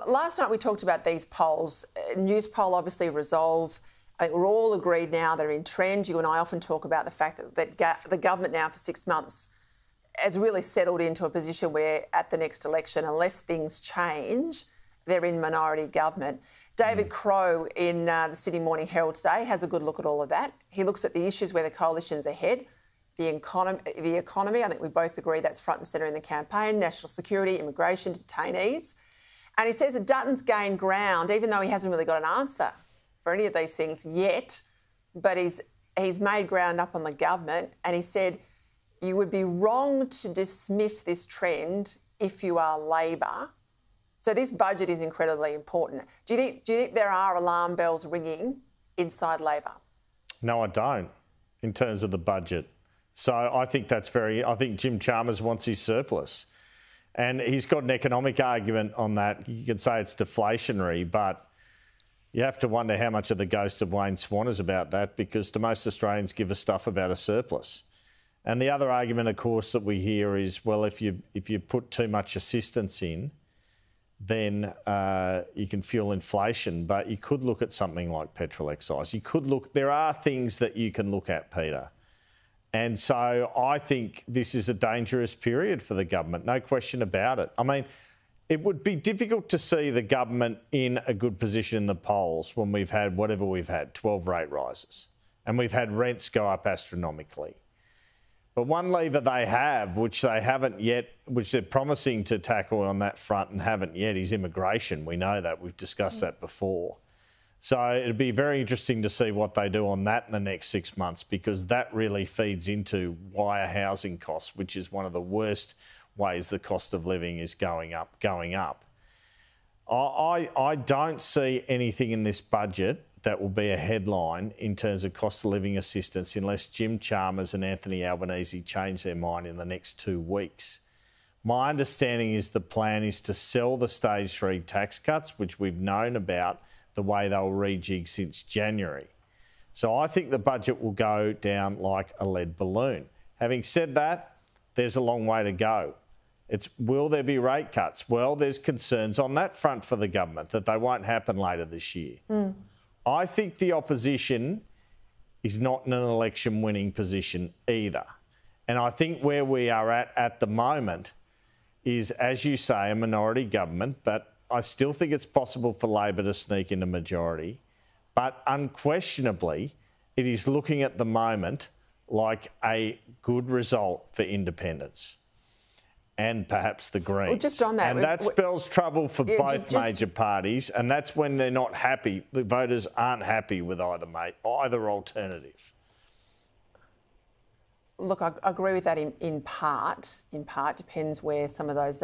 Last night we talked about these polls. News poll, obviously, Resolve. I think we're all agreed now they're in trend. You and I often talk about the fact that the government now for 6 months has really settled into a position where at the next election, unless things change, they're in minority government. David Crowe in the Sydney Morning Herald today has a good look at all of that. He looks at the issues where the coalition's ahead. The economy, I think we both agree that's front and centre in the campaign, national security, immigration, detainees. And he says that Dutton's gained ground, even though he hasn't really got an answer for any of these things yet, but he's made ground up on the government, and he said, you would be wrong to dismiss this trend if you are Labor. So this budget is incredibly important. Do you think there are alarm bells ringing inside Labor? No, I don't, in terms of the budget. So I think I think Jim Chalmers wants his surplus. And he's got an economic argument on that. You could say it's deflationary, but you have to wonder how much of the ghost of Wayne Swan is about that, because to most Australians give a stuff about a surplus. And the other argument, of course, that we hear is, well, if you put too much assistance in, then you can fuel inflation. But you could look at something like petrol excise. There are things that you can look at, Peter. And so I think this is a dangerous period for the government, no question about it. I mean, it would be difficult to see the government in a good position in the polls when we've had whatever we've had, 12 rate rises, and we've had rents go up astronomically. But one lever they have, which they haven't yet, which they're promising to tackle on that front and haven't yet, is immigration. We know that. We've discussed that before. So it'd be very interesting to see what they do on that in the next 6 months, because that really feeds into why housing costs, which is one of the worst ways the cost of living is going up. I don't see anything in this budget that will be a headline in terms of cost of living assistance unless Jim Chalmers and Anthony Albanese change their mind in the next 2 weeks. My understanding is the plan is to sell the stage 3 tax cuts, which we've known about, the way they'll rejig since January. So I think the budget will go down like a lead balloon. Having said that, there's a long way to go. Will there be rate cuts? Well, there's concerns on that front for the government that they won't happen later this year. I think the opposition is not in an election-winning position either. And I think where we are at the moment is, as you say, a minority government, but I still think it's possible for Labor to sneak in a majority. But unquestionably, it is looking at the moment like a good result for independents and perhaps the Greens. Well, just on that, and that spells trouble for both major parties, and that's when they're not happy. The voters aren't happy with either alternative. Look, I agree with that in part. In part, depends where some of those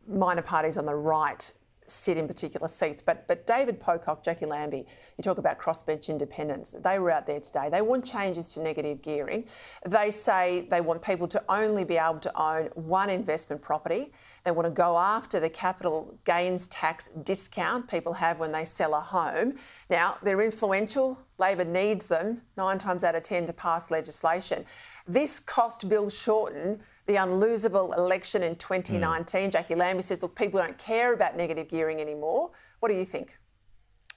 minor parties on the right sit in particular seats. But David Pocock, Jackie Lambie, you talk about crossbench independents. They were out there today. They want changes to negative gearing. They say they want people to only be able to own one investment property. They want to go after the capital gains tax discount people have when they sell a home. Now, they're influential. Labor needs them 9 times out of 10 to pass legislation. This cost Bill Shorten the unlosable election in 2019. Jackie Lambie says, look, people don't care about negative gearing anymore. What do you think?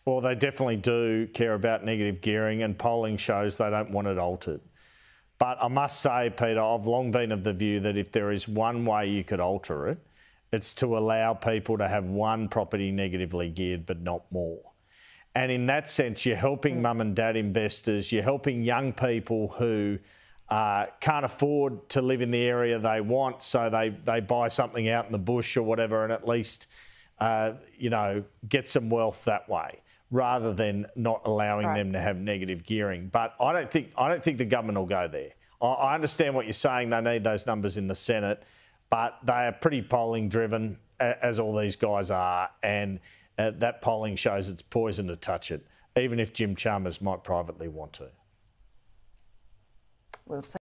Well, they definitely do care about negative gearing, and polling shows they don't want it altered. But I must say, Peter, I've long been of the view that if there is one way you could alter it, it's to allow people to have one property negatively geared, but not more. And in that sense, you're helping mum and dad investors, you're helping young people who can't afford to live in the area they want, so they buy something out in the bush or whatever, and at least get some wealth that way, rather than not allowing them to have negative gearing. But I don't think the government will go there. I understand what you're saying. They need those numbers in the Senate, but they are pretty polling driven, as all these guys are, and that polling shows it's poison to touch it, even if Jim Chalmers might privately want to. We'll see.